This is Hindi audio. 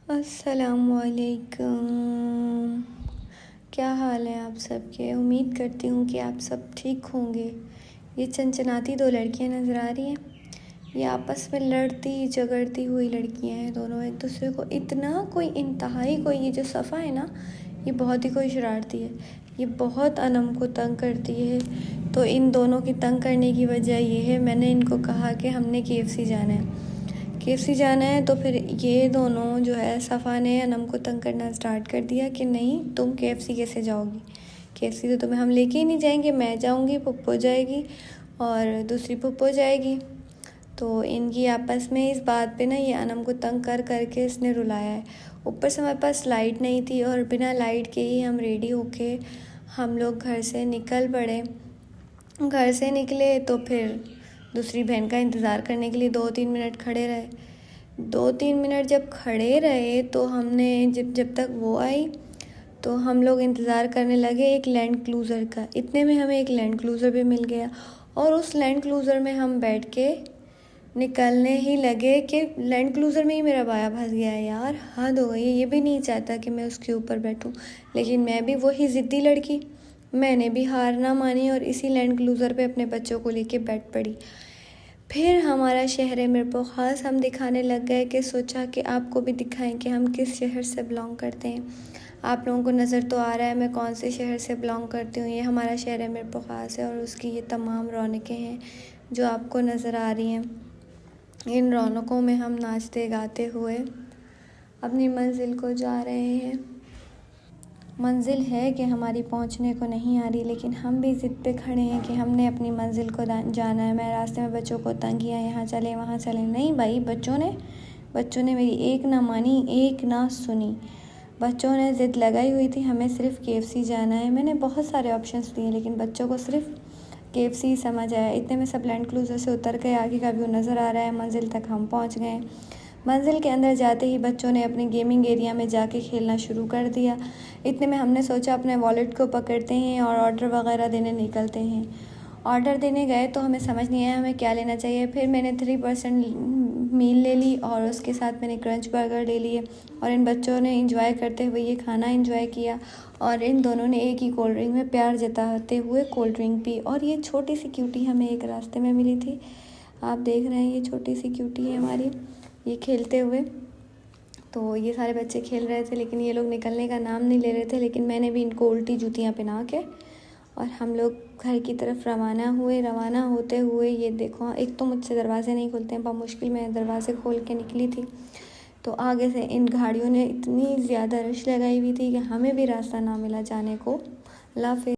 अस्सलामुअलैकुम। क्या हाल है आप सबके? उम्मीद करती हूँ कि आप सब ठीक होंगे। ये चंचनाती दो लड़कियाँ नज़र आ रही हैं। ये आपस में लड़ती झगड़ती हुई लड़कियाँ हैं। दोनों एक दूसरे को इतना कोई इंतहाई कोई ये जो सफ़ा है ना, ये बहुत ही कोई शरारती है। ये बहुत अनम को तंग करती है। तो इन दोनों की तंग करने की वजह ये है, मैंने इनको कहा कि हमने KFC जाना है। KFC जाना है तो फिर ये दोनों जो है सफ़ा ने अनम को तंग करना स्टार्ट कर दिया कि नहीं, तुम KFC कैसे जाओगी? KFC तो तुम्हें हम लेके ही नहीं जाएंगे। मैं जाऊंगी, पुप्पो जाएगी और दूसरी पुप्पो जाएगी। तो इनकी आपस में इस बात पे ना ये अनम को तंग कर करके इसने रुलाया है। ऊपर से हमारे पास लाइट नहीं थी और बिना लाइट के ही हम रेडी होके हम लोग घर से निकल पड़े। घर से निकले तो फिर दूसरी बहन का इंतज़ार करने के लिए 2-3 मिनट खड़े रहे। 2-3 मिनट जब खड़े रहे तो हमने जब तक वो आई तो हम लोग इंतज़ार करने लगे एक लैंड क्रूज़र का। इतने में हमें एक लैंड क्रूज़र भी मिल गया और उस लैंड क्रूज़र में हम बैठ के निकलने ही लगे कि लैंड क्रूज़र में ही मेरा बाया फंस गया है। यार हद हो गई है। ये भी नहीं चाहता कि मैं उसके ऊपर बैठूं, लेकिन मैं भी वही ज़िद्दी लड़की, मैंने भी हार ना मानी और इसी लैंड क्रूज़र पे अपने बच्चों को लेके बैठ पड़ी। फिर हमारा शहर मेरे को ख़ास हम दिखाने लग गए कि सोचा कि आपको भी दिखाएं कि हम किस शहर से बिलोंग करते हैं। आप लोगों को नज़र तो आ रहा है मैं कौन से शहर से बिलोंग करती हूँ। ये हमारा शहर मेरे को ख़ास है और उसकी ये तमाम रौनकें हैं जो आपको नज़र आ रही हैं। इन रौनकों में हम नाचते गाते हुए अपनी मंजिल को जा रहे हैं। मंजिल है कि हमारी पहुंचने को नहीं आ रही, लेकिन हम भी ज़िद पे खड़े हैं कि हमने अपनी मंजिल को जाना है। मैं रास्ते में बच्चों को तंग किया, यहाँ चले वहाँ चले। नहीं भाई, बच्चों ने मेरी एक ना मानी, एक ना सुनी। बच्चों ने ज़िद लगाई हुई थी हमें सिर्फ KFC जाना है। मैंने बहुत सारे ऑप्शंस दिए लेकिन बच्चों को सिर्फ KFC समझ आया। इतने में सब लैंड क्रूज़र से उतर के आगे का व्यू नज़र आ रहा है। मंजिल तक हम पहुँच गए। मंजिल के अंदर जाते ही बच्चों ने अपने गेमिंग एरिया में जाके खेलना शुरू कर दिया। इतने में हमने सोचा अपने वॉलेट को पकड़ते हैं और ऑर्डर वगैरह देने निकलते हैं। ऑर्डर देने गए तो हमें समझ नहीं आया हमें क्या लेना चाहिए। फिर मैंने 3% मील ले ली और उसके साथ मैंने क्रंच बर्गर ले लिए और इन बच्चों ने इंजॉय करते हुए ये खाना इंजॉय किया और इन दोनों ने एक ही कोल्ड ड्रिंक में प्यार जताते हुए कोल्ड ड्रिंक पी। और ये छोटी सी क्यूटी हमें एक रास्ते में मिली थी। आप देख रहे हैं ये छोटी सी क्यूटी है हमारी, ये खेलते हुए। तो ये सारे बच्चे खेल रहे थे लेकिन ये लोग निकलने का नाम नहीं ले रहे थे। लेकिन मैंने भी इनको उल्टी जूतियाँ पहना के और हम लोग घर की तरफ रवाना हुए। रवाना होते हुए ये देखो, एक तो मुझसे दरवाज़े नहीं खुलते हैं, बहुत मुश्किल में दरवाज़े खोल के निकली थी। तो आगे से इन गाड़ियों ने इतनी ज़्यादा रश लगाई हुई थी कि हमें भी रास्ता ना मिला जाने को। अल्लाह हाफ़िज़।